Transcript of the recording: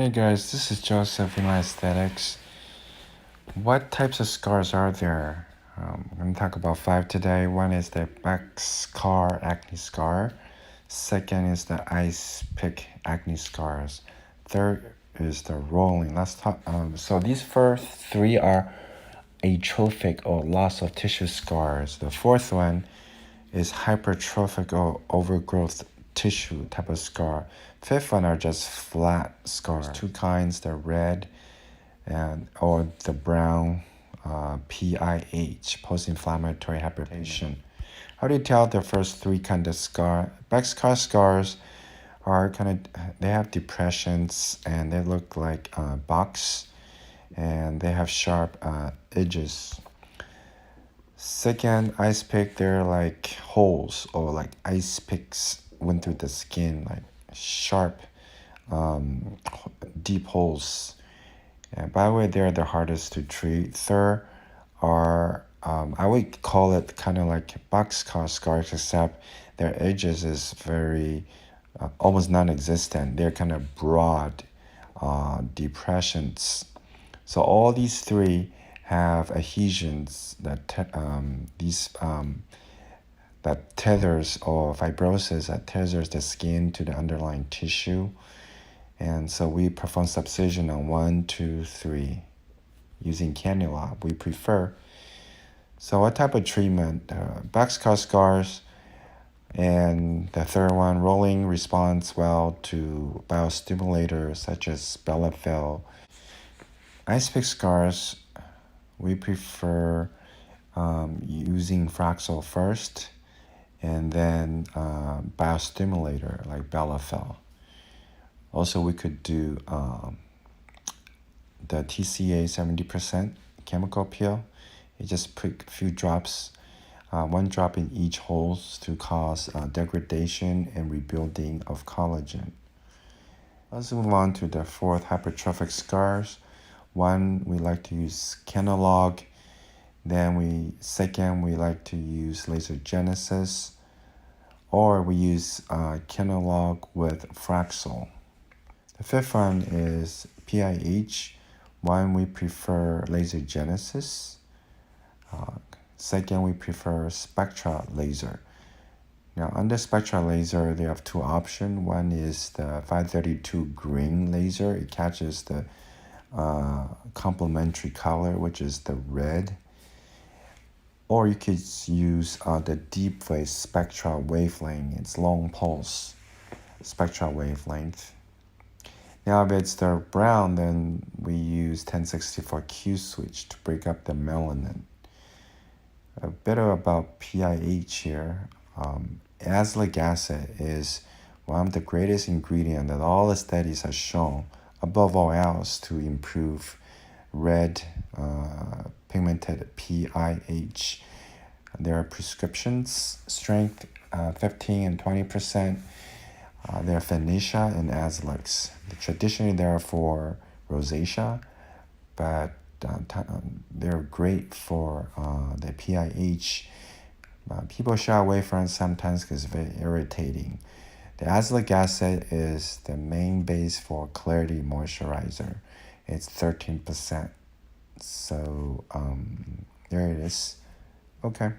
Hey guys, this is Joseph in Aesthetics. What types of scars are there? I'm going to talk about 5 today. One is the Boxcar acne scar. Second is the ice pick acne scars. Third is the rolling. Let's talk. So these first 3 are atrophic or loss of tissue scars. The fourth one is hypertrophic or overgrowth tissue type of scar. Fifth one are just flat scars. There's 2 kinds, the red or the brown PIH, post-inflammatory hypertension. How do you tell the first 3 kind of scar? Boxcar scars are they have depressions and they look like box, and they have sharp edges. Second, ice pick, they're like holes, or like ice picks went through the skin, like sharp, deep holes. And by the way, they're the hardest to treat. Third are, I would call it kind of like boxcar scars, except their edges is very, almost non-existent. They're kind of broad depressions. So all these 3 have adhesions that that tethers, or fibrosis that tethers the skin to the underlying tissue. And so we perform subcision on 1, 2, 3 using Kenalog. We prefer. So what type of treatment? Boxcar scars, and the third one, rolling, responds well to biostimulators such as Bellafill. Ice pick scars, we prefer using Fraxel first, and then biostimulator like Bellafill. Also, we could do the TCA 70% chemical peel. You just put a few drops, 1 drop in each holes to cause degradation and rebuilding of collagen. Let's move on to the 4th, hypertrophic scars. 1, we like to use Kenalog. Then we like to use laser genesis, or we use Kenalog with Fraxel. The 5th one is PIH. 1, we prefer laser genesis. 2nd, we prefer spectra laser. Now, under spectra laser, they have 2 options. One is the 532 green laser. It catches the complementary color, which is the red. Or you could use the deep wave spectra wavelength. It's long pulse spectra wavelength. Now, if it's the brown, then we use 1064 Q switch to break up the melanin. A bit about PIH here. Azelaic acid is one of the greatest ingredients that all the studies have shown, above all else, to improve red pigmented PIH. There are prescriptions, strength 15 and 20%. They're Phoenicia and Azelaics. Traditionally, they're for rosacea, but they're great for the PIH. People shy away from it sometimes because it's very irritating. The azelaic acid is the main base for clarity moisturizer. It's 13%. So there it is. Okay.